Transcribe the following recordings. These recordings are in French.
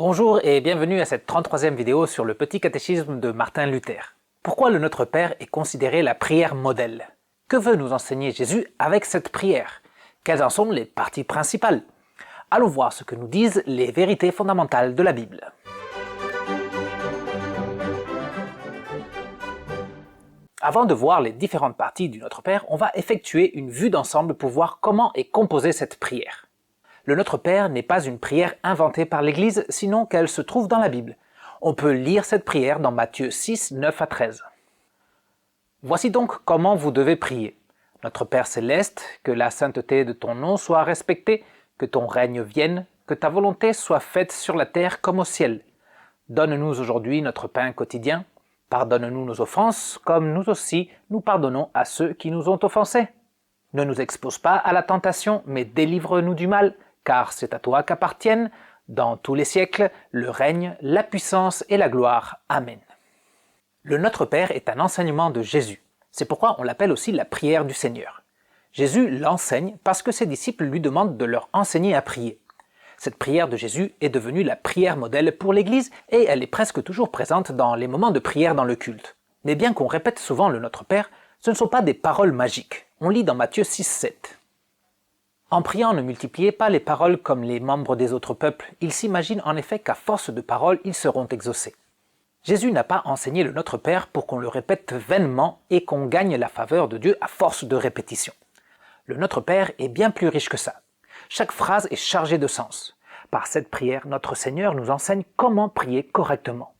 Bonjour et bienvenue à cette 33e vidéo sur le petit catéchisme de Martin Luther. Pourquoi le Notre Père est considéré la prière modèle? Que veut nous enseigner Jésus avec cette prière? Quelles en sont les parties principales? Allons voir ce que nous disent les vérités fondamentales de la Bible. Avant de voir les différentes parties du Notre Père, on va effectuer une vue d'ensemble pour voir comment est composée cette prière. Le Notre Père n'est pas une prière inventée par l'Église, sinon qu'elle se trouve dans la Bible. On peut lire cette prière dans Matthieu 6, 9 à 13. Voici donc comment vous devez prier. Notre Père céleste, que la sainteté de ton nom soit respectée, que ton règne vienne, que ta volonté soit faite sur la terre comme au ciel. Donne-nous aujourd'hui notre pain quotidien. Pardonne-nous nos offenses, comme nous aussi nous pardonnons à ceux qui nous ont offensés. Ne nous expose pas à la tentation, mais délivre-nous du mal, car c'est à toi qu'appartiennent, dans tous les siècles, le règne, la puissance et la gloire. Amen. Le Notre Père est un enseignement de Jésus. C'est pourquoi on l'appelle aussi la prière du Seigneur. Jésus l'enseigne parce que ses disciples lui demandent de leur enseigner à prier. Cette prière de Jésus est devenue la prière modèle pour l'Église et elle est presque toujours présente dans les moments de prière dans le culte. Mais bien qu'on répète souvent le Notre Père, ce ne sont pas des paroles magiques. On lit dans Matthieu 6, 7. En priant, ne multipliez pas les paroles comme les membres des autres peuples. Ils s'imaginent en effet qu'à force de paroles, ils seront exaucés. Jésus n'a pas enseigné le Notre Père pour qu'on le répète vainement et qu'on gagne la faveur de Dieu à force de répétition. Le Notre Père est bien plus riche que ça. Chaque phrase est chargée de sens. Par cette prière, notre Seigneur nous enseigne comment prier correctement.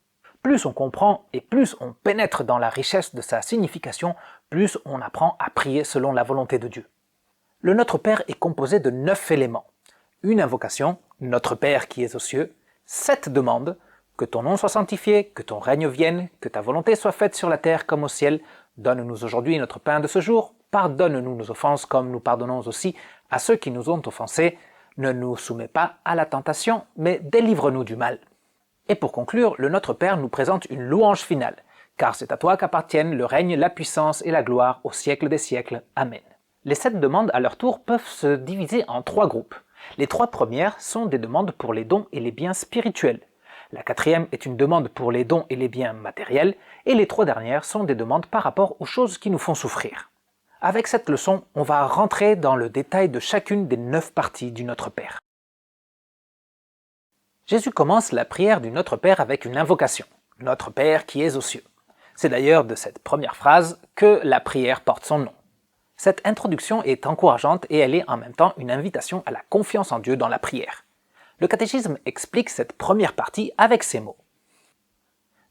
Plus on comprend et plus on pénètre dans la richesse de sa signification, plus on apprend à prier selon la volonté de Dieu. Le Notre Père est composé de 9 éléments. Une invocation, Notre Père qui es aux cieux, 7 demandes, que ton nom soit sanctifié, que ton règne vienne, que ta volonté soit faite sur la terre comme au ciel, donne-nous aujourd'hui notre pain de ce jour, pardonne-nous nos offenses comme nous pardonnons aussi à ceux qui nous ont offensés, ne nous soumets pas à la tentation, mais délivre-nous du mal. Et pour conclure, le Notre Père nous présente une louange finale, car c'est à toi qu'appartiennent le règne, la puissance et la gloire au siècle des siècles. Amen. Les 7 demandes à leur tour peuvent se diviser en 3 groupes. Les 3 premières sont des demandes pour les dons et les biens spirituels. La 4e est une demande pour les dons et les biens matériels, et les 3 dernières sont des demandes par rapport aux choses qui nous font souffrir. Avec cette leçon, on va rentrer dans le détail de chacune des 9 parties du Notre Père. Jésus commence la prière du Notre Père avec une invocation, « Notre Père qui es aux cieux ». C'est d'ailleurs de cette première phrase que la prière porte son nom. Cette introduction est encourageante et elle est en même temps une invitation à la confiance en Dieu dans la prière. Le catéchisme explique cette première partie avec ces mots.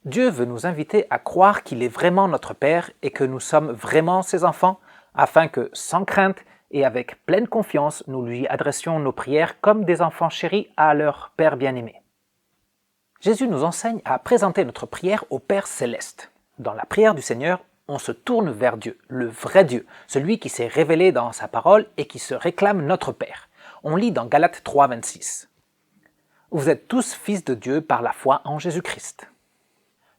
Dieu veut nous inviter à croire qu'il est vraiment notre Père et que nous sommes vraiment ses enfants, afin que, sans crainte et avec pleine confiance, nous lui adressions nos prières comme des enfants chéris à leur Père bien-aimé. Jésus nous enseigne à présenter notre prière au Père céleste. Dans la prière du Seigneur, on se tourne vers Dieu, le vrai Dieu, celui qui s'est révélé dans sa parole et qui se réclame notre Père. On lit dans Galates 3, 26. Vous êtes tous fils de Dieu par la foi en Jésus-Christ.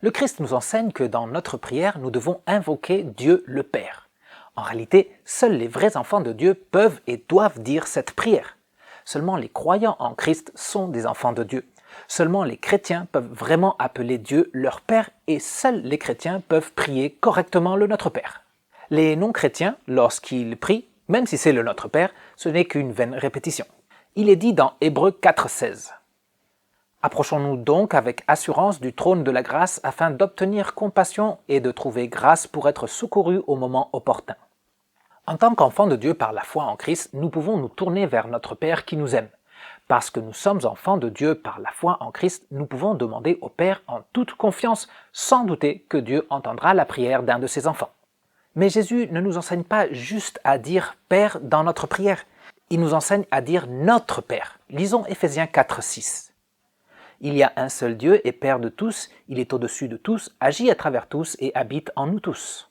Le Christ nous enseigne que dans notre prière, nous devons invoquer Dieu le Père. En réalité, seuls les vrais enfants de Dieu peuvent et doivent dire cette prière. Seulement les croyants en Christ sont des enfants de Dieu. Seulement les chrétiens peuvent vraiment appeler Dieu leur Père et seuls les chrétiens peuvent prier correctement le Notre Père. Les non-chrétiens, lorsqu'ils prient, même si c'est le Notre Père, ce n'est qu'une vaine répétition. Il est dit dans Hébreux 4,16. Approchons-nous donc avec assurance du trône de la grâce afin d'obtenir compassion et de trouver grâce pour être secourus au moment opportun. En tant qu'enfants de Dieu par la foi en Christ, nous pouvons nous tourner vers notre Père qui nous aime. Parce que nous sommes enfants de Dieu par la foi en Christ, nous pouvons demander au Père en toute confiance, sans douter que Dieu entendra la prière d'un de ses enfants. Mais Jésus ne nous enseigne pas juste à dire « Père » dans notre prière. Il nous enseigne à dire « Notre Père ». Lisons Éphésiens 4, 6. Il y a un seul Dieu et Père de tous, il est au-dessus de tous, agit à travers tous et habite en nous tous.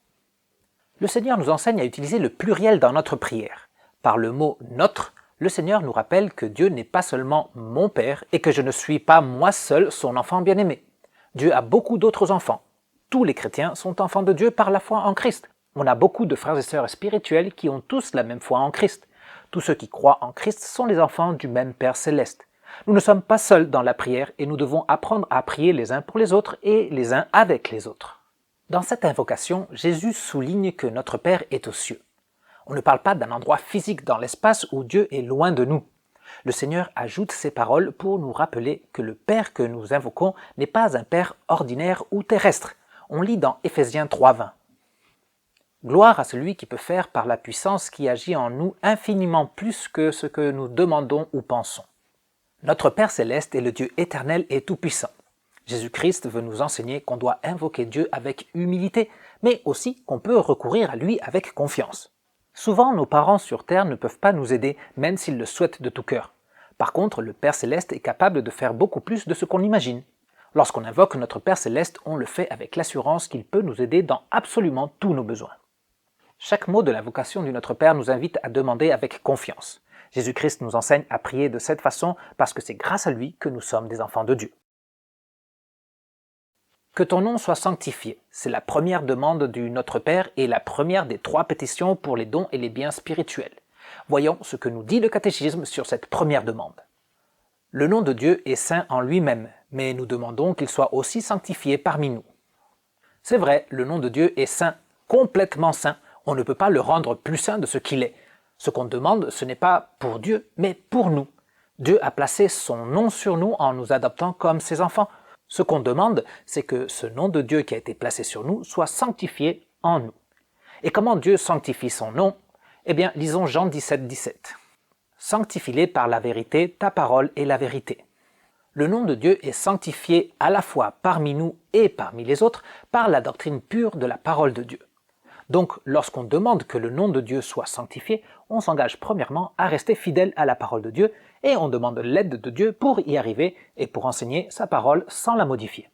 Le Seigneur nous enseigne à utiliser le pluriel dans notre prière. Par le mot « notre », le Seigneur nous rappelle que Dieu n'est pas seulement mon Père et que je ne suis pas moi seul son enfant bien-aimé. Dieu a beaucoup d'autres enfants. Tous les chrétiens sont enfants de Dieu par la foi en Christ. On a beaucoup de frères et sœurs spirituels qui ont tous la même foi en Christ. Tous ceux qui croient en Christ sont les enfants du même Père céleste. Nous ne sommes pas seuls dans la prière et nous devons apprendre à prier les uns pour les autres et les uns avec les autres. Dans cette invocation, Jésus souligne que notre Père est aux cieux. On ne parle pas d'un endroit physique dans l'espace où Dieu est loin de nous. Le Seigneur ajoute ces paroles pour nous rappeler que le Père que nous invoquons n'est pas un Père ordinaire ou terrestre. On lit dans Éphésiens 3:20. Gloire à celui qui peut faire par la puissance qui agit en nous infiniment plus que ce que nous demandons ou pensons. Notre Père céleste est le Dieu éternel et tout-puissant. Jésus-Christ veut nous enseigner qu'on doit invoquer Dieu avec humilité, mais aussi qu'on peut recourir à lui avec confiance. Souvent, nos parents sur terre ne peuvent pas nous aider, même s'ils le souhaitent de tout cœur. Par contre, le Père céleste est capable de faire beaucoup plus de ce qu'on imagine. Lorsqu'on invoque notre Père céleste, on le fait avec l'assurance qu'il peut nous aider dans absolument tous nos besoins. Chaque mot de l'invocation du Notre Père nous invite à demander avec confiance. Jésus-Christ nous enseigne à prier de cette façon parce que c'est grâce à lui que nous sommes des enfants de Dieu. Que ton nom soit sanctifié, c'est la première demande du Notre Père et la première des 3 pétitions pour les dons et les biens spirituels. Voyons ce que nous dit le catéchisme sur cette première demande. Le nom de Dieu est saint en lui-même, mais nous demandons qu'il soit aussi sanctifié parmi nous. C'est vrai, le nom de Dieu est saint, complètement saint, on ne peut pas le rendre plus saint de ce qu'il est. Ce qu'on demande, ce n'est pas pour Dieu, mais pour nous. Dieu a placé son nom sur nous en nous adoptant comme ses enfants. Ce qu'on demande, c'est que ce nom de Dieu qui a été placé sur nous soit sanctifié en nous. Et comment Dieu sanctifie son nom? Eh bien, lisons Jean 17:17. Sanctifie-les par la vérité, ta parole est la vérité. Le nom de Dieu est sanctifié à la fois parmi nous et parmi les autres par la doctrine pure de la parole de Dieu. Donc, lorsqu'on demande que le nom de Dieu soit sanctifié, on s'engage premièrement à rester fidèle à la parole de Dieu et on demande l'aide de Dieu pour y arriver et pour enseigner sa parole sans la modifier.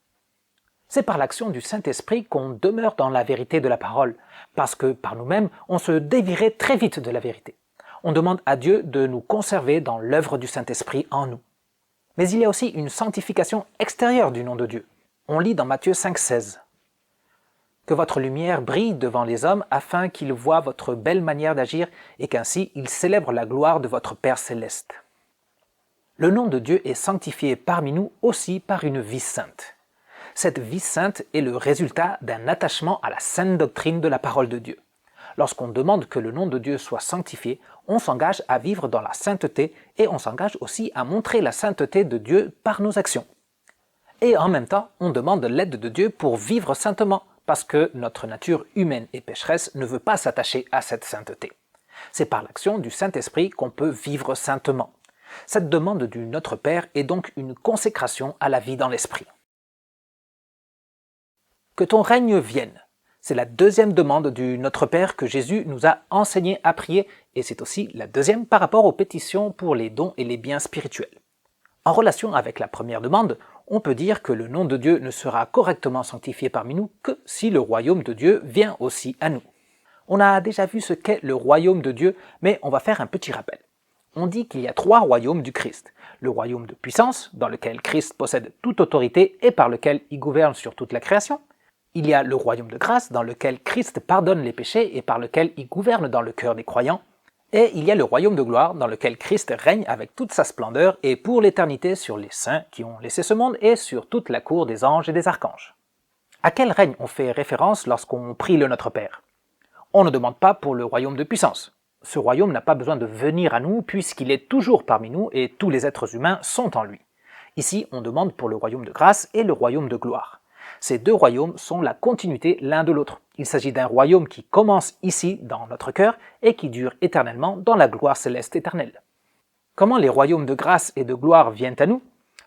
C'est par l'action du Saint-Esprit qu'on demeure dans la vérité de la parole, parce que par nous-mêmes, on se dévierait très vite de la vérité. On demande à Dieu de nous conserver dans l'œuvre du Saint-Esprit en nous. Mais il y a aussi une sanctification extérieure du nom de Dieu. On lit dans Matthieu 5:16. Que votre lumière brille devant les hommes afin qu'ils voient votre belle manière d'agir et qu'ainsi ils célèbrent la gloire de votre Père céleste. Le nom de Dieu est sanctifié parmi nous aussi par une vie sainte. Cette vie sainte est le résultat d'un attachement à la sainte doctrine de la parole de Dieu. Lorsqu'on demande que le nom de Dieu soit sanctifié, on s'engage à vivre dans la sainteté et on s'engage aussi à montrer la sainteté de Dieu par nos actions. Et en même temps, on demande l'aide de Dieu pour vivre saintement, parce que notre nature humaine et pécheresse ne veut pas s'attacher à cette sainteté. C'est par l'action du Saint-Esprit qu'on peut vivre saintement. Cette demande du Notre Père est donc une consécration à la vie dans l'Esprit. Que ton règne vienne. C'est la deuxième demande du Notre Père que Jésus nous a enseigné à prier, et c'est aussi la deuxième par rapport aux pétitions pour les dons et les biens spirituels. En relation avec la première demande, on peut dire que le nom de Dieu ne sera correctement sanctifié parmi nous que si le royaume de Dieu vient aussi à nous. On a déjà vu ce qu'est le royaume de Dieu, mais on va faire un petit rappel. On dit qu'il y a 3 royaumes du Christ. Le royaume de puissance, dans lequel Christ possède toute autorité et par lequel il gouverne sur toute la création. Il y a le royaume de grâce, dans lequel Christ pardonne les péchés et par lequel il gouverne dans le cœur des croyants. Et il y a le royaume de gloire, dans lequel Christ règne avec toute sa splendeur et pour l'éternité sur les saints qui ont laissé ce monde et sur toute la cour des anges et des archanges. À quel règne on fait référence lorsqu'on prie le Notre Père? On ne demande pas pour le royaume de puissance. Ce royaume n'a pas besoin de venir à nous puisqu'il est toujours parmi nous et tous les êtres humains sont en lui. Ici, on demande pour le royaume de grâce et le royaume de gloire. Ces 2 royaumes sont la continuité l'un de l'autre. Il s'agit d'un royaume qui commence ici, dans notre cœur, et qui dure éternellement dans la gloire céleste éternelle. Comment les royaumes de grâce et de gloire viennent à nous?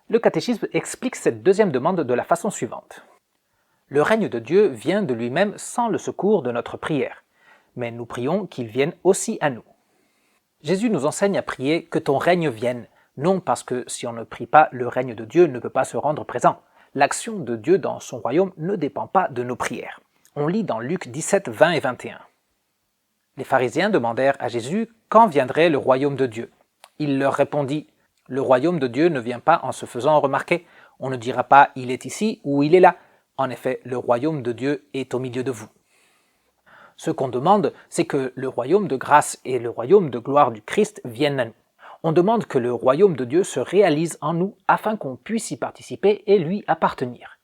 Le catéchisme explique cette deuxième demande de la façon suivante. Le règne de Dieu vient de lui-même sans le secours de notre prière, mais nous prions qu'il vienne aussi à nous. Jésus nous enseigne à prier que ton règne vienne, non parce que si on ne prie pas, le règne de Dieu ne peut pas se rendre présent. L'action de Dieu dans son royaume ne dépend pas de nos prières. On lit dans Luc 17, 20 et 21. Les pharisiens demandèrent à Jésus quand viendrait le royaume de Dieu. Il leur répondit, « Le royaume de Dieu ne vient pas en se faisant remarquer. On ne dira pas « il est ici » ou « il est là ». En effet, le royaume de Dieu est au milieu de vous. Ce qu'on demande, c'est que le royaume de grâce et le royaume de gloire du Christ viennent à nous. On demande que le royaume de Dieu se réalise en nous afin qu'on puisse y participer et lui appartenir.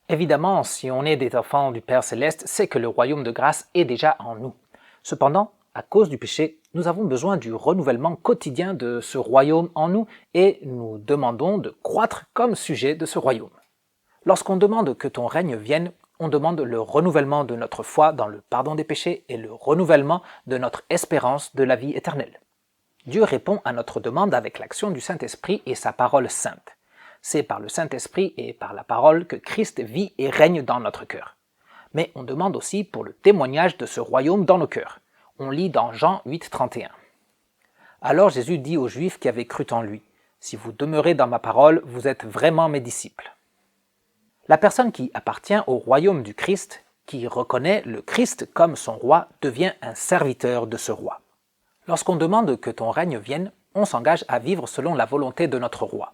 Évidemment, si on est des enfants du Père Céleste, c'est que le royaume de grâce est déjà en nous. Cependant, à cause du péché, nous avons besoin du renouvellement quotidien de ce royaume en nous et nous demandons de croître comme sujet de ce royaume. Lorsqu'on demande que ton règne vienne, on demande le renouvellement de notre foi dans le pardon des péchés et le renouvellement de notre espérance de la vie éternelle. Dieu répond à notre demande avec l'action du Saint-Esprit et sa parole sainte. C'est par le Saint-Esprit et par la parole que Christ vit et règne dans notre cœur. Mais on demande aussi pour le témoignage de ce royaume dans nos cœurs. On lit dans Jean 8, 31. Alors Jésus dit aux Juifs qui avaient cru en lui, « Si vous demeurez dans ma parole, vous êtes vraiment mes disciples. » La personne qui appartient au royaume du Christ, qui reconnaît le Christ comme son roi, devient un serviteur de ce roi. Lorsqu'on demande que ton règne vienne, on s'engage à vivre selon la volonté de notre roi.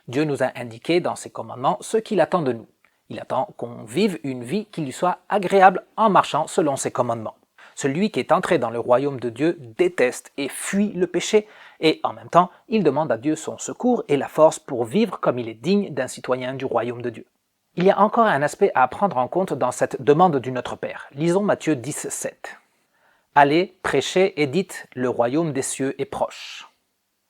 Dieu nous a indiqué dans ses commandements ce qu'il attend de nous. Il attend qu'on vive une vie qui lui soit agréable en marchant selon ses commandements. Celui qui est entré dans le royaume de Dieu déteste et fuit le péché, et en même temps, il demande à Dieu son secours et la force pour vivre comme il est digne d'un citoyen du royaume de Dieu. Il y a encore un aspect à prendre en compte dans cette demande du Notre Père. Lisons Matthieu 10, 7. « Allez, prêchez et dites, le royaume des cieux est proche. »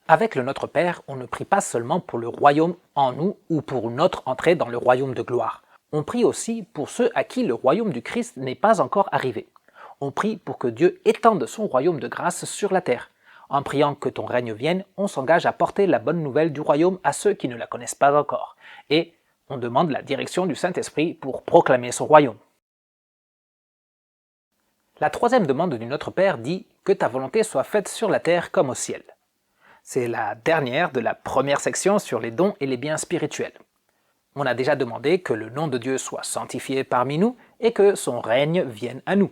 Avec le Notre Père, on ne prie pas seulement pour le royaume en nous ou pour notre entrée dans le royaume de gloire. On prie aussi pour ceux à qui le royaume du Christ n'est pas encore arrivé. On prie pour que Dieu étende son royaume de grâce sur la terre. En priant que ton règne vienne, on s'engage à porter la bonne nouvelle du royaume à ceux qui ne la connaissent pas encore. Et on demande la direction du Saint-Esprit pour proclamer son royaume. La troisième demande du Notre Père dit « Que ta volonté soit faite sur la terre comme au ciel ». C'est la dernière de la première section sur les dons et les biens spirituels. On a déjà demandé que le nom de Dieu soit sanctifié parmi nous et que son règne vienne à nous.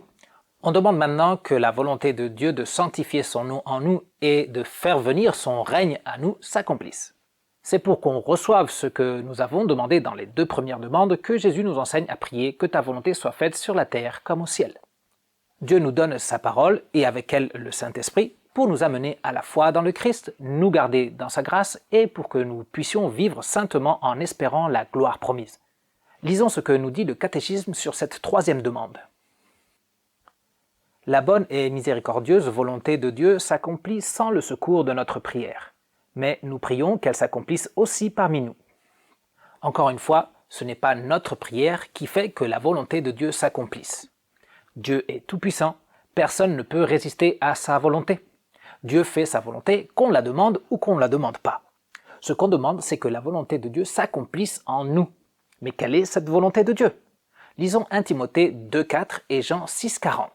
On demande maintenant que la volonté de Dieu de sanctifier son nom en nous et de faire venir son règne à nous s'accomplisse. C'est pour qu'on reçoive ce que nous avons demandé dans les deux premières demandes que Jésus nous enseigne à prier que ta volonté soit faite sur la terre comme au ciel. Dieu nous donne sa parole et avec elle le Saint-Esprit pour nous amener à la foi dans le Christ, nous garder dans sa grâce et pour que nous puissions vivre saintement en espérant la gloire promise. Lisons ce que nous dit le catéchisme sur cette troisième demande. La bonne et miséricordieuse volonté de Dieu s'accomplit sans le secours de notre prière, mais nous prions qu'elle s'accomplisse aussi parmi nous. Encore une fois, ce n'est pas notre prière qui fait que la volonté de Dieu s'accomplisse. Dieu est tout-puissant, personne ne peut résister à sa volonté. Dieu fait sa volonté qu'on la demande ou qu'on ne la demande pas. Ce qu'on demande, c'est que la volonté de Dieu s'accomplisse en nous. Mais quelle est cette volonté de Dieu? Lisons 1 Timothée 2,4 et Jean 6,40.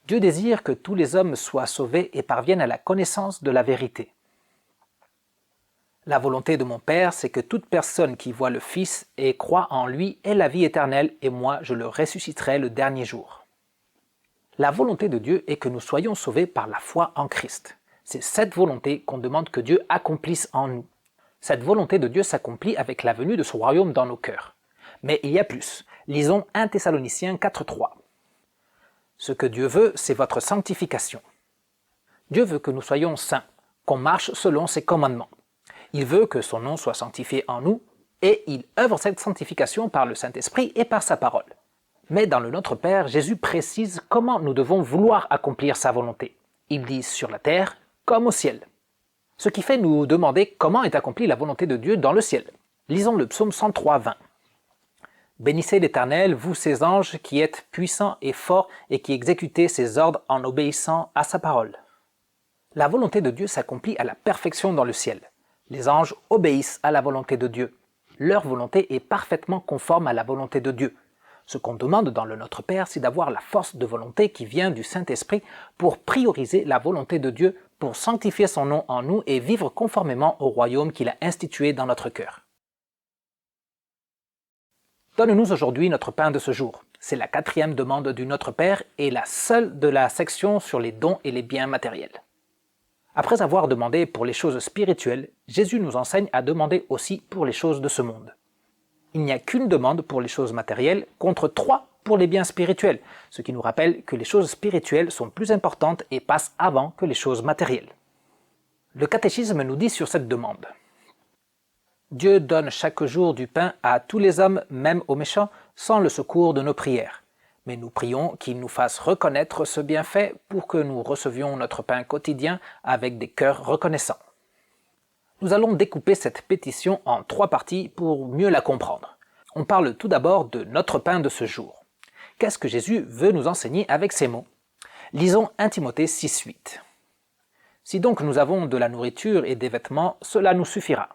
Dieu désire que tous les hommes soient sauvés et parviennent à la connaissance de la vérité. La volonté de mon Père, c'est que toute personne qui voit le Fils et croit en lui ait la vie éternelle, et moi je le ressusciterai le dernier jour. La volonté de Dieu est que nous soyons sauvés par la foi en Christ. C'est cette volonté qu'on demande que Dieu accomplisse en nous. Cette volonté de Dieu s'accomplit avec la venue de son royaume dans nos cœurs. Mais il y a plus. Lisons 1 Thessaloniciens 4,3. Ce que Dieu veut, c'est votre sanctification. Dieu veut que nous soyons saints, qu'on marche selon ses commandements. Il veut que son nom soit sanctifié en nous, et il œuvre cette sanctification par le Saint-Esprit et par sa parole. Mais dans le Notre Père, Jésus précise comment nous devons vouloir accomplir sa volonté. Il dit sur la terre comme au ciel. Ce qui fait nous demander comment est accomplie la volonté de Dieu dans le ciel. Lisons le psaume 103, 20. Bénissez l'Éternel, vous ses anges, qui êtes puissants et forts et qui exécutez ses ordres en obéissant à sa parole. La volonté de Dieu s'accomplit à la perfection dans le ciel. Les anges obéissent à la volonté de Dieu. Leur volonté est parfaitement conforme à la volonté de Dieu. Ce qu'on demande dans le Notre Père, c'est d'avoir la force de volonté qui vient du Saint-Esprit pour prioriser la volonté de Dieu, pour sanctifier son nom en nous et vivre conformément au royaume qu'il a institué dans notre cœur. Donne-nous aujourd'hui notre pain de ce jour. C'est la 4e demande du Notre Père et la seule de la section sur les dons et les biens matériels. Après avoir demandé pour les choses spirituelles, Jésus nous enseigne à demander aussi pour les choses de ce monde. Il n'y a qu'une demande pour les choses matérielles contre 3 pour les biens spirituels, ce qui nous rappelle que les choses spirituelles sont plus importantes et passent avant que les choses matérielles. Le catéchisme nous dit sur cette demande: Dieu donne chaque jour du pain à tous les hommes, même aux méchants, sans le secours de nos prières. Mais nous prions qu'il nous fasse reconnaître ce bienfait pour que nous recevions notre pain quotidien avec des cœurs reconnaissants. Nous allons découper cette pétition en 3 parties pour mieux la comprendre. On parle tout d'abord de notre pain de ce jour. Qu'est-ce que Jésus veut nous enseigner avec ces mots? Lisons 1 Timothée 6,8. Si donc nous avons de la nourriture et des vêtements, cela nous suffira.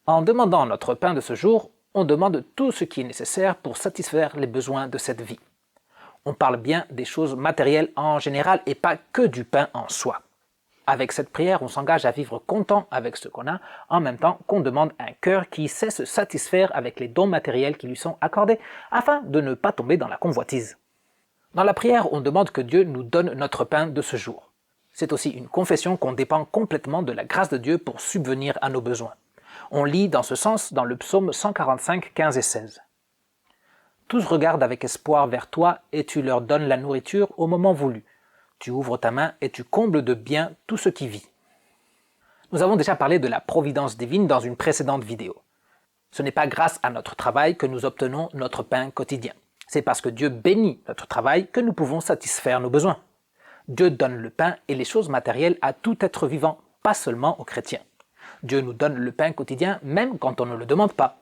En demandant notre pain de ce jour, on demande tout ce qui est nécessaire pour satisfaire les besoins de cette vie. On parle bien des choses matérielles en général et pas que du pain en soi. Avec cette prière, on s'engage à vivre content avec ce qu'on a, en même temps qu'on demande un cœur qui sait se satisfaire avec les dons matériels qui lui sont accordés, afin de ne pas tomber dans la convoitise. Dans la prière, on demande que Dieu nous donne notre pain de ce jour. C'est aussi une confession qu'on dépend complètement de la grâce de Dieu pour subvenir à nos besoins. On lit dans ce sens dans le psaume 145, 15 et 16. « Tous regardent avec espoir vers toi et tu leur donnes la nourriture au moment voulu. Tu ouvres ta main et tu combles de bien tout ce qui vit. » Nous avons déjà parlé de la providence divine dans une précédente vidéo. Ce n'est pas grâce à notre travail que nous obtenons notre pain quotidien. C'est parce que Dieu bénit notre travail que nous pouvons satisfaire nos besoins. Dieu donne le pain et les choses matérielles à tout être vivant, pas seulement aux chrétiens. Dieu nous donne le pain quotidien même quand on ne le demande pas.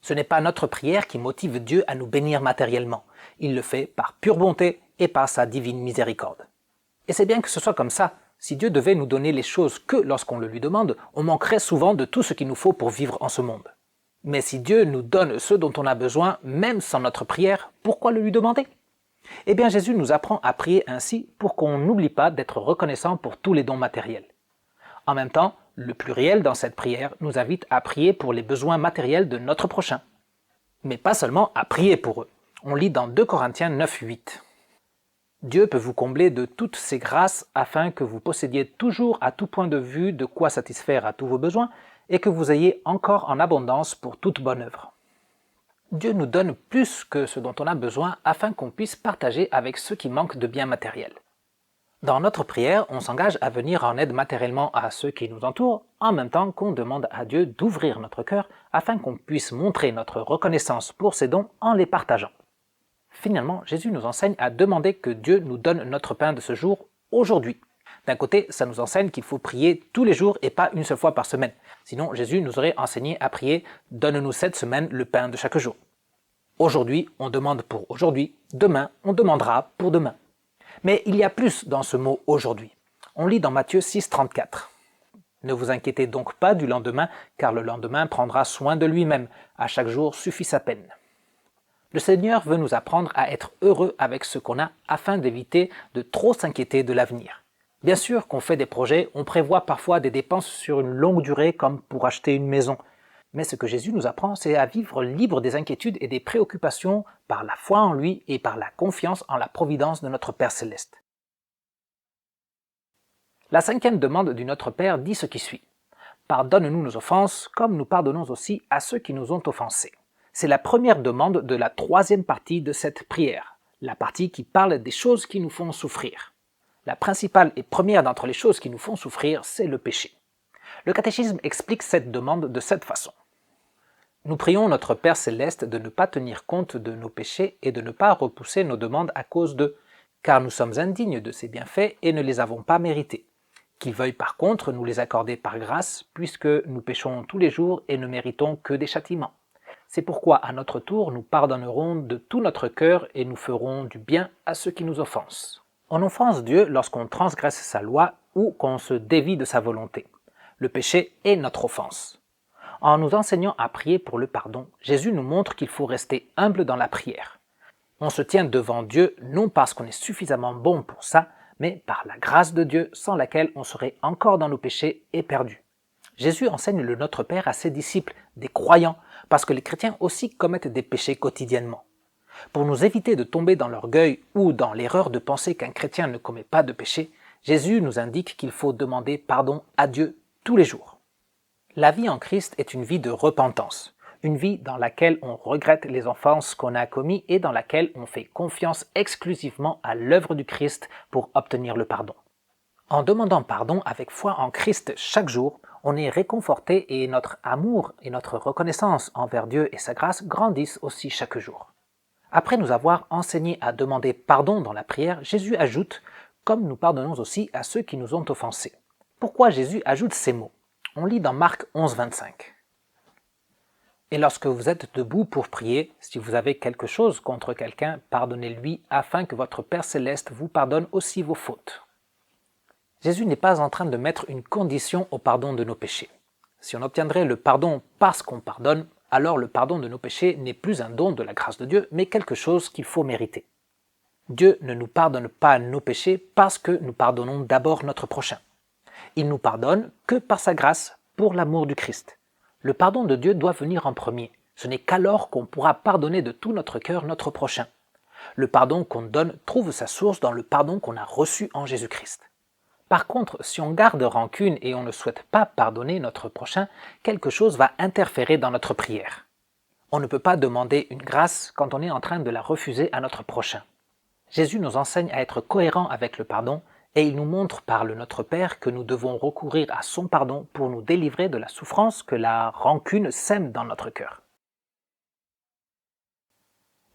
Ce n'est pas notre prière qui motive Dieu à nous bénir matériellement. Il le fait par pure bonté et par sa divine miséricorde. Et c'est bien que ce soit comme ça. Si Dieu devait nous donner les choses que lorsqu'on le lui demande, on manquerait souvent de tout ce qu'il nous faut pour vivre en ce monde. Mais si Dieu nous donne ce dont on a besoin, même sans notre prière, pourquoi le lui demander? Eh bien Jésus nous apprend à prier ainsi pour qu'on n'oublie pas d'être reconnaissant pour tous les dons matériels. En même temps, le pluriel dans cette prière nous invite à prier pour les besoins matériels de notre prochain. Mais pas seulement à prier pour eux. On lit dans 2 Corinthiens 9,8. Dieu peut vous combler de toutes ses grâces afin que vous possédiez toujours à tout point de vue de quoi satisfaire à tous vos besoins et que vous ayez encore en abondance pour toute bonne œuvre. Dieu nous donne plus que ce dont on a besoin afin qu'on puisse partager avec ceux qui manquent de biens matériels. Dans notre prière, on s'engage à venir en aide matériellement à ceux qui nous entourent, en même temps qu'on demande à Dieu d'ouvrir notre cœur afin qu'on puisse montrer notre reconnaissance pour ses dons en les partageant. Finalement, Jésus nous enseigne à demander que Dieu nous donne notre pain de ce jour, aujourd'hui. D'un côté, ça nous enseigne qu'il faut prier tous les jours et pas une seule fois par semaine. Sinon, Jésus nous aurait enseigné à prier « Donne-nous cette semaine le pain de chaque jour ». Aujourd'hui, on demande pour aujourd'hui, demain, on demandera pour demain. Mais il y a plus dans ce mot « aujourd'hui ». On lit dans Matthieu 6, 34. « Ne vous inquiétez donc pas du lendemain, car le lendemain prendra soin de lui-même. À chaque jour suffit sa peine. » Le Seigneur veut nous apprendre à être heureux avec ce qu'on a afin d'éviter de trop s'inquiéter de l'avenir. Bien sûr qu'on fait des projets, on prévoit parfois des dépenses sur une longue durée comme pour acheter une maison. Mais ce que Jésus nous apprend, c'est à vivre libre des inquiétudes et des préoccupations par la foi en lui et par la confiance en la providence de notre Père Céleste. La 5e demande du Notre Père dit ce qui suit. « Pardonne-nous nos offenses, comme nous pardonnons aussi à ceux qui nous ont offensés. » C'est la première demande de la 3e partie de cette prière, la partie qui parle des choses qui nous font souffrir. La principale et première d'entre les choses qui nous font souffrir, c'est le péché. Le catéchisme explique cette demande de cette façon. Nous prions notre Père Céleste de ne pas tenir compte de nos péchés et de ne pas repousser nos demandes à cause d'eux, car nous sommes indignes de ses bienfaits et ne les avons pas mérités. Qu'il veuille par contre nous les accorder par grâce, puisque nous péchons tous les jours et ne méritons que des châtiments. C'est pourquoi, à notre tour, nous pardonnerons de tout notre cœur et nous ferons du bien à ceux qui nous offensent. On offense Dieu lorsqu'on transgresse sa loi ou qu'on se dévie de sa volonté. Le péché est notre offense. En nous enseignant à prier pour le pardon, Jésus nous montre qu'il faut rester humble dans la prière. On se tient devant Dieu non parce qu'on est suffisamment bon pour ça, mais par la grâce de Dieu sans laquelle on serait encore dans nos péchés et perdus. Jésus enseigne le Notre Père à ses disciples, des croyants, parce que les chrétiens aussi commettent des péchés quotidiennement. Pour nous éviter de tomber dans l'orgueil ou dans l'erreur de penser qu'un chrétien ne commet pas de péché, Jésus nous indique qu'il faut demander pardon à Dieu tous les jours. La vie en Christ est une vie de repentance, une vie dans laquelle on regrette les offenses qu'on a commises et dans laquelle on fait confiance exclusivement à l'œuvre du Christ pour obtenir le pardon. En demandant pardon avec foi en Christ chaque jour, on est réconforté et notre amour et notre reconnaissance envers Dieu et sa grâce grandissent aussi chaque jour. Après nous avoir enseigné à demander pardon dans la prière, Jésus ajoute « comme nous pardonnons aussi à ceux qui nous ont offensés ». Pourquoi Jésus ajoute ces mots? On lit dans Marc 11, 25. Et lorsque vous êtes debout pour prier, si vous avez quelque chose contre quelqu'un, pardonnez-lui afin que votre Père céleste vous pardonne aussi vos fautes. Jésus n'est pas en train de mettre une condition au pardon de nos péchés. Si on obtiendrait le pardon parce qu'on pardonne, alors le pardon de nos péchés n'est plus un don de la grâce de Dieu, mais quelque chose qu'il faut mériter. Dieu ne nous pardonne pas nos péchés parce que nous pardonnons d'abord notre prochain. Il nous pardonne que par sa grâce, pour l'amour du Christ. Le pardon de Dieu doit venir en premier. Ce n'est qu'alors qu'on pourra pardonner de tout notre cœur notre prochain. Le pardon qu'on donne trouve sa source dans le pardon qu'on a reçu en Jésus-Christ. Par contre, si on garde rancune et on ne souhaite pas pardonner notre prochain, quelque chose va interférer dans notre prière. On ne peut pas demander une grâce quand on est en train de la refuser à notre prochain. Jésus nous enseigne à être cohérents avec le pardon et il nous montre par le Notre Père que nous devons recourir à son pardon pour nous délivrer de la souffrance que la rancune sème dans notre cœur.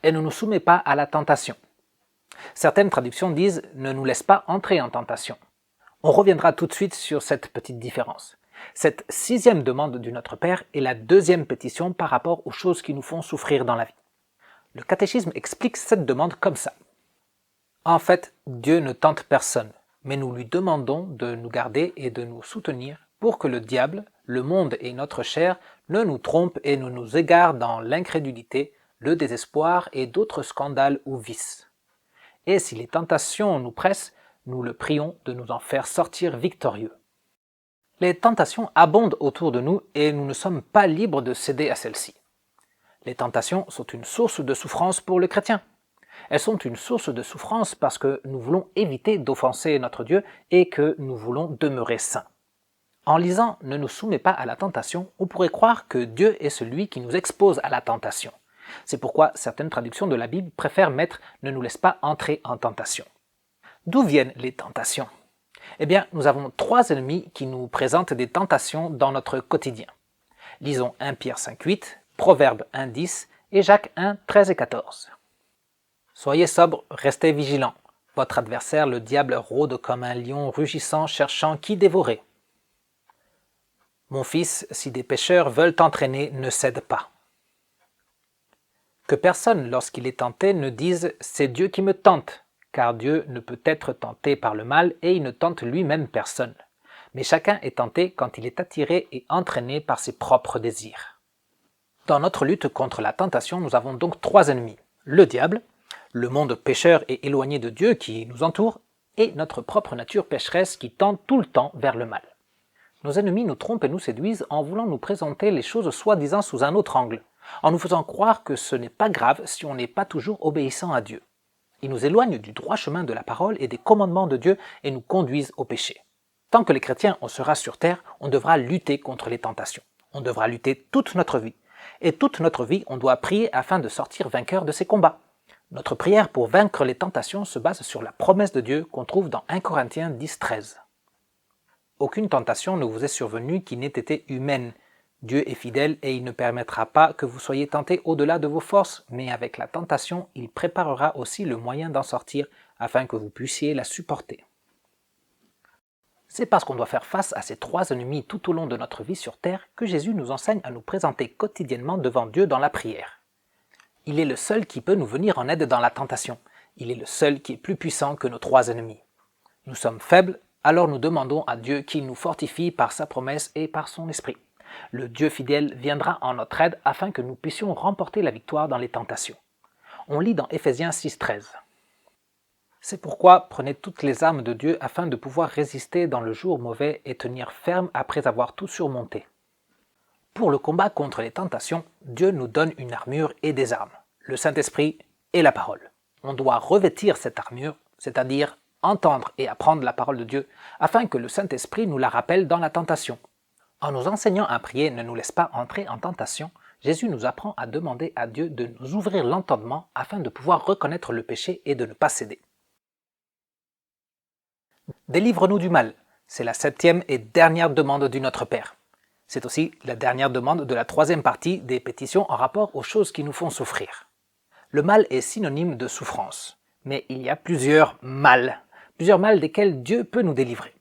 Et ne nous soumet pas à la tentation. Certaines traductions disent « ne nous laisse pas entrer en tentation ». On reviendra tout de suite sur cette petite différence. Cette 6e demande du Notre Père est la 2e pétition par rapport aux choses qui nous font souffrir dans la vie. Le catéchisme explique cette demande comme ça. En fait, Dieu ne tente personne, mais nous lui demandons de nous garder et de nous soutenir pour que le diable, le monde et notre chair ne nous trompent et ne nous égarent dans l'incrédulité, le désespoir et d'autres scandales ou vices. Et si les tentations nous pressent, nous le prions de nous en faire sortir victorieux. Les tentations abondent autour de nous et nous ne sommes pas libres de céder à celles-ci. Les tentations sont une source de souffrance pour le chrétien. Elles sont une source de souffrance parce que nous voulons éviter d'offenser notre Dieu et que nous voulons demeurer saints. En lisant « Ne nous soumets pas à la tentation », on pourrait croire que Dieu est celui qui nous expose à la tentation. C'est pourquoi certaines traductions de la Bible préfèrent mettre « Ne nous laisse pas entrer en tentation ». D'où viennent les tentations? Eh bien, nous avons 3 ennemis qui nous présentent des tentations dans notre quotidien. Lisons 1 Pierre 5,8, Proverbe 1,10 et Jacques 1, 13 et 14. Soyez sobres, restez vigilants. Votre adversaire, le diable, rôde comme un lion rugissant, cherchant qui dévorer. Mon fils, si des pécheurs veulent t'entraîner, ne cède pas. Que personne, lorsqu'il est tenté, ne dise « c'est Dieu qui me tente », car Dieu ne peut être tenté par le mal et il ne tente lui-même personne. Mais chacun est tenté quand il est attiré et entraîné par ses propres désirs. Dans notre lutte contre la tentation, nous avons donc 3 ennemis. Le diable, le monde pécheur et éloigné de Dieu qui nous entoure, et notre propre nature pécheresse qui tend tout le temps vers le mal. Nos ennemis nous trompent et nous séduisent en voulant nous présenter les choses soi-disant sous un autre angle, en nous faisant croire que ce n'est pas grave si on n'est pas toujours obéissant à Dieu. Ils nous éloignent du droit chemin de la parole et des commandements de Dieu et nous conduisent au péché. Tant que les chrétiens on sera sur terre, on devra lutter contre les tentations. On devra lutter toute notre vie. Et toute notre vie, on doit prier afin de sortir vainqueur de ces combats. Notre prière pour vaincre les tentations se base sur la promesse de Dieu qu'on trouve dans 1 Corinthiens 10, 13. Aucune tentation ne vous est survenue qui n'ait été humaine. Dieu est fidèle et il ne permettra pas que vous soyez tentés au-delà de vos forces, mais avec la tentation, il préparera aussi le moyen d'en sortir afin que vous puissiez la supporter. C'est parce qu'on doit faire face à ces 3 ennemis tout au long de notre vie sur terre que Jésus nous enseigne à nous présenter quotidiennement devant Dieu dans la prière. Il est le seul qui peut nous venir en aide dans la tentation. Il est le seul qui est plus puissant que nos 3 ennemis. Nous sommes faibles, alors nous demandons à Dieu qu'il nous fortifie par sa promesse et par son esprit. Le Dieu fidèle viendra en notre aide afin que nous puissions remporter la victoire dans les tentations. On lit dans Éphésiens 6, 13. C'est pourquoi prenez toutes les armes de Dieu afin de pouvoir résister dans le jour mauvais et tenir ferme après avoir tout surmonté. Pour le combat contre les tentations, Dieu nous donne une armure et des armes, le Saint-Esprit et la parole. On doit revêtir cette armure, c'est-à-dire entendre et apprendre la parole de Dieu, afin que le Saint-Esprit nous la rappelle dans la tentation. En nous enseignant à prier « Ne nous laisse pas entrer en tentation », Jésus nous apprend à demander à Dieu de nous ouvrir l'entendement afin de pouvoir reconnaître le péché et de ne pas céder. Délivre-nous du mal. C'est la 7e et dernière demande du Notre Père. C'est aussi la dernière demande de la 3e partie des pétitions en rapport aux choses qui nous font souffrir. Le mal est synonyme de souffrance, mais il y a plusieurs mal desquels Dieu peut nous délivrer.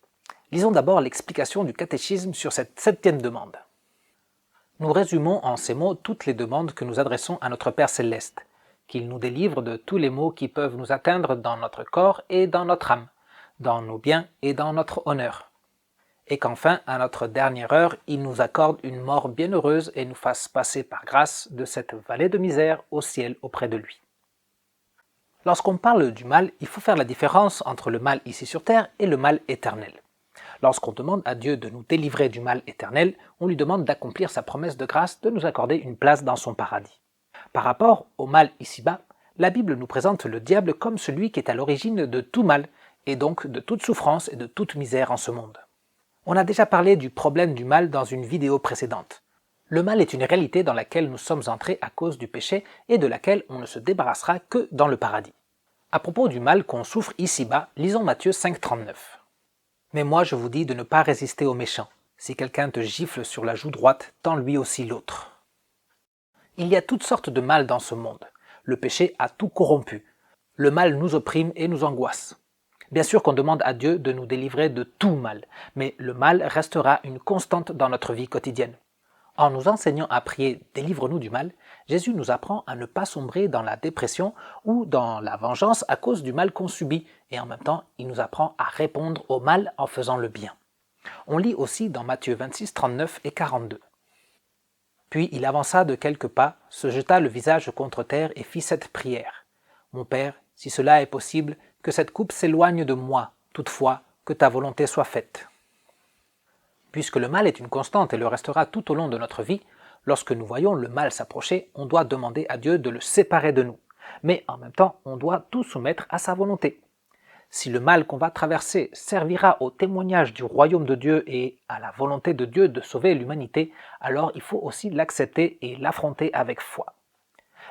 Lisons d'abord l'explication du catéchisme sur cette 7e demande. Nous résumons en ces mots toutes les demandes que nous adressons à notre Père Céleste, qu'il nous délivre de tous les maux qui peuvent nous atteindre dans notre corps et dans notre âme, dans nos biens et dans notre honneur, et qu'enfin, à notre dernière heure, il nous accorde une mort bienheureuse et nous fasse passer par grâce de cette vallée de misère au ciel auprès de lui. Lorsqu'on parle du mal, il faut faire la différence entre le mal ici sur terre et le mal éternel. Lorsqu'on demande à Dieu de nous délivrer du mal éternel, on lui demande d'accomplir sa promesse de grâce de nous accorder une place dans son paradis. Par rapport au mal ici-bas, la Bible nous présente le diable comme celui qui est à l'origine de tout mal, et donc de toute souffrance et de toute misère en ce monde. On a déjà parlé du problème du mal dans une vidéo précédente. Le mal est une réalité dans laquelle nous sommes entrés à cause du péché et de laquelle on ne se débarrassera que dans le paradis. À propos du mal qu'on souffre ici-bas, lisons Matthieu 5,39. Mais moi je vous dis de ne pas résister aux méchants. Si quelqu'un te gifle sur la joue droite, tends lui aussi l'autre. Il y a toutes sortes de mal dans ce monde. Le péché a tout corrompu. Le mal nous opprime et nous angoisse. Bien sûr qu'on demande à Dieu de nous délivrer de tout mal, mais le mal restera une constante dans notre vie quotidienne. En nous enseignant à prier « Délivre-nous du mal », Jésus nous apprend à ne pas sombrer dans la dépression ou dans la vengeance à cause du mal qu'on subit, et en même temps, il nous apprend à répondre au mal en faisant le bien. On lit aussi dans Matthieu 26, 39 et 42. Puis il avança de quelques pas, se jeta le visage contre terre et fit cette prière. « Mon Père, si cela est possible, que cette coupe s'éloigne de moi, toutefois, que ta volonté soit faite. » Puisque le mal est une constante et le restera tout au long de notre vie, lorsque nous voyons le mal s'approcher, on doit demander à Dieu de le séparer de nous. Mais en même temps, on doit tout soumettre à sa volonté. Si le mal qu'on va traverser servira au témoignage du royaume de Dieu et à la volonté de Dieu de sauver l'humanité, alors il faut aussi l'accepter et l'affronter avec foi.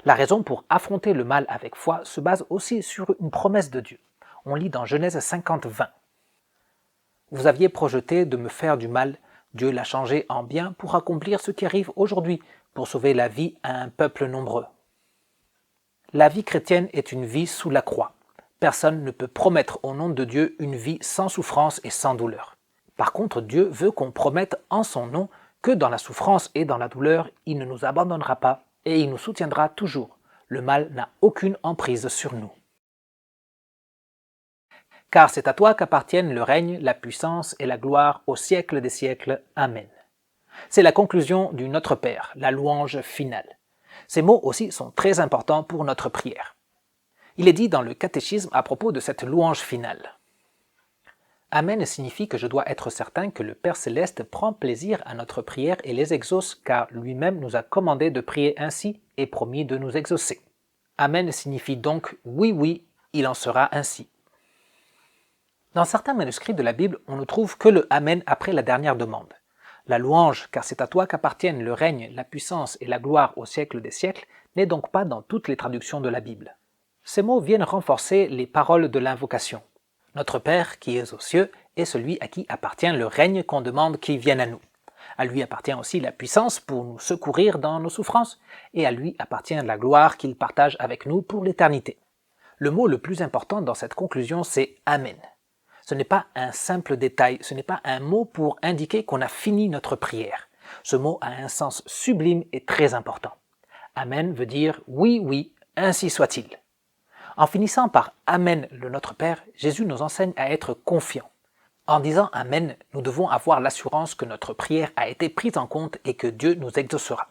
La raison pour affronter le mal avec foi se base aussi sur une promesse de Dieu. On lit dans Genèse 50, 20. « Vous aviez projeté de me faire du mal, Dieu l'a changé en bien pour accomplir ce qui arrive aujourd'hui, pour sauver la vie à un peuple nombreux. » La vie chrétienne est une vie sous la croix. Personne ne peut promettre au nom de Dieu une vie sans souffrance et sans douleur. Par contre, Dieu veut qu'on promette en son nom que dans la souffrance et dans la douleur, il ne nous abandonnera pas et il nous soutiendra toujours. Le mal n'a aucune emprise sur nous. Car c'est à toi qu'appartiennent le règne, la puissance et la gloire au siècle des siècles. Amen. C'est la conclusion du Notre Père, la louange finale. Ces mots aussi sont très importants pour notre prière. Il est dit dans le catéchisme à propos de cette louange finale. Amen signifie que je dois être certain que le Père Céleste prend plaisir à notre prière et les exauce, car lui-même nous a commandé de prier ainsi et promis de nous exaucer. Amen signifie donc oui, oui, il en sera ainsi. Dans certains manuscrits de la Bible, on ne trouve que le Amen après la dernière demande. La louange, car c'est à toi qu'appartiennent le règne, la puissance et la gloire au siècle des siècles, n'est donc pas dans toutes les traductions de la Bible. Ces mots viennent renforcer les paroles de l'invocation. Notre Père qui es aux cieux est celui à qui appartient le règne qu'on demande qu'il vienne à nous. À lui appartient aussi la puissance pour nous secourir dans nos souffrances, et à lui appartient la gloire qu'il partage avec nous pour l'éternité. Le mot le plus important dans cette conclusion, c'est « Amen ». Ce n'est pas un simple détail, ce n'est pas un mot pour indiquer qu'on a fini notre prière. Ce mot a un sens sublime et très important. Amen veut dire « oui, oui, ainsi soit-il ». En finissant par « Amen, le Notre Père », Jésus nous enseigne à être confiants. En disant « Amen », nous devons avoir l'assurance que notre prière a été prise en compte et que Dieu nous exaucera.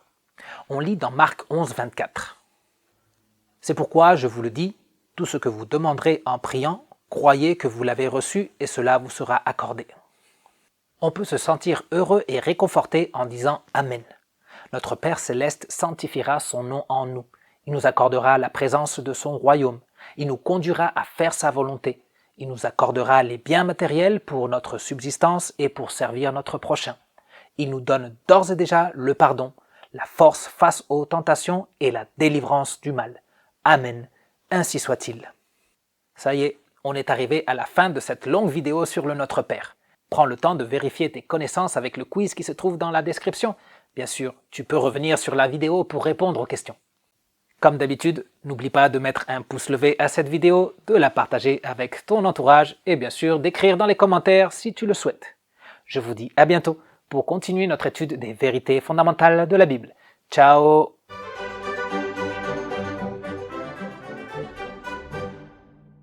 On lit dans Marc 11, 24. « C'est pourquoi je vous le dis, tout ce que vous demanderez en priant, croyez que vous l'avez reçu et cela vous sera accordé. » On peut se sentir heureux et réconforté en disant « Amen ». Notre Père Céleste sanctifiera son nom en nous. Il nous accordera la présence de son royaume. Il nous conduira à faire sa volonté. Il nous accordera les biens matériels pour notre subsistance et pour servir notre prochain. Il nous donne d'ores et déjà le pardon, la force face aux tentations et la délivrance du mal. Amen. Ainsi soit-il. Ça y est, On est arrivé à la fin de cette longue vidéo sur le Notre Père. Prends le temps de vérifier tes connaissances avec le quiz qui se trouve dans la description. Bien sûr, tu peux revenir sur la vidéo pour répondre aux questions. Comme d'habitude, n'oublie pas de mettre un pouce levé à cette vidéo, de la partager avec ton entourage et bien sûr d'écrire dans les commentaires si tu le souhaites. Je vous dis à bientôt pour continuer notre étude des vérités fondamentales de la Bible. Ciao!